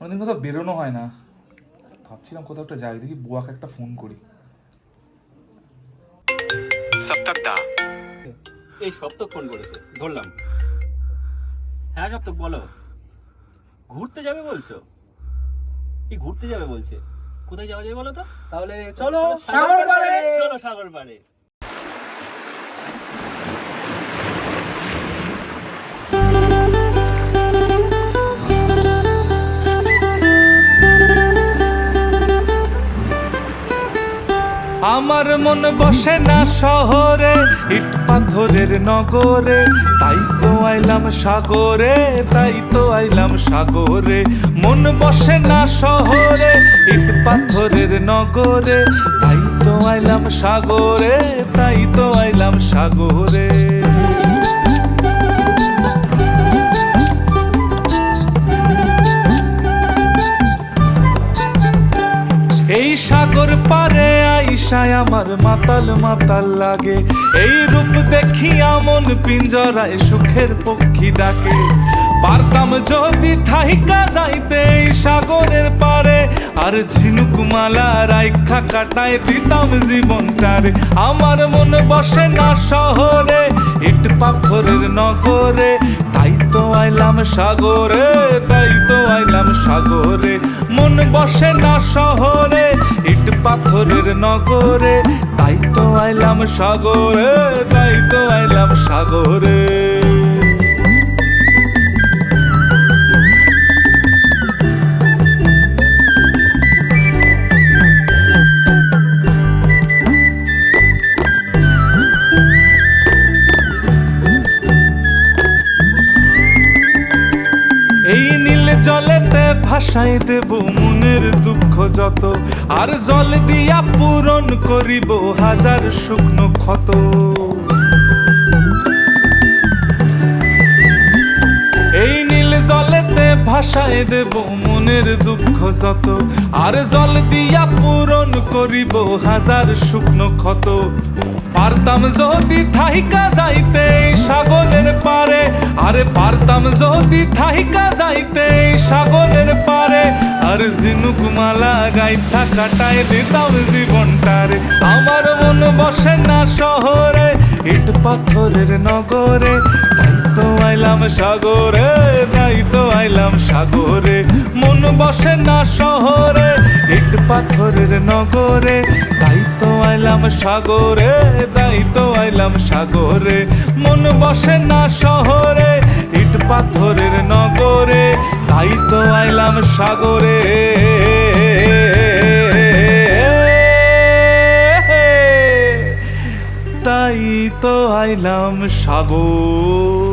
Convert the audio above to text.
অনেকদিন কোথাও বেরোনো হয় না, ভাবছিলাম কোথাও একটা যাই, দেখি বুয়াকে একটা ফোন করি। এই সপ্তক ফোন করেছে, ধরলাম। হ্যাঁ সপ্তক বলো, ঘুরতে যাবে বলছো? কি ঘুরতে যাবে বলছে? কোথায় যাওয়া যায় বলো তো? তাহলে চলো সাগর পাড়ে। চলো সাগর পাড়ে। আমার মন বসে না শহরে, ইট পাথরের নগরে, তাই তো আইলাম সাগরে, তাই তো আইলাম সাগরে। মন বসে না শহরে, ইট পাথরের নগরে, তাই তো আইলাম সাগরে, তাই তো আইলাম সাগরে। এই সাগর পারে আইসায় আমার মাতাল মাতাল লাগে, এই রূপ দেখিয়া মন পিঞ্জরায় সুখের পক্ষী ডাকে। পারতাম যদি থাইকা যাইতে এই সাগরের পারে, আর ঝিনুক মালা রাইখা কাটায় দিতাম জীবনটারে। আমার মন বসে না শহরে, ইট পাথরের নগরে, তাই তো আইলাম সাগরে, তাই তো আইলাম সাগরে। মন বসে না শহরে, ইট পাথরের নগরে, তাই তো আইলাম সাগরে, তাই তো আইলাম সাগরে। এই নীল জলেতে ভাসাই দেব মনের দুঃখ যত, আর জল দিয়া পূরণ করিব হাজার শুকনো ক্ষত। এই নীল জলেতে ভাসাই দেব মনের দুঃখ যত, আর জল দিয়া পূরণ করিব হাজার শুকনো ক্ষত। পারতাম যদি থাইকা যাইতে সাগরের পারে, আরে পারতাম যদি থাইকা যাইতে সাগরের পারে, আর ঝিনুক মালা গাইথা কাটায় দিতাম জীবনটারে। আমার মন বসে না শহরে, ইট পাথরের নগরে, তাই তো আইলাম সাগরে, তাই তো আইলাম সাগরে। মন বসে না শহরে, ইট পাথরের নগরে, তাই তো আইলাম সাগরে, তাই তো আইলাম সাগরে। মন বসে না শহরে, ইট পাথরের নগরে, তাই তো আইলাম সাগরে, তাই তো আইলাম সাগর।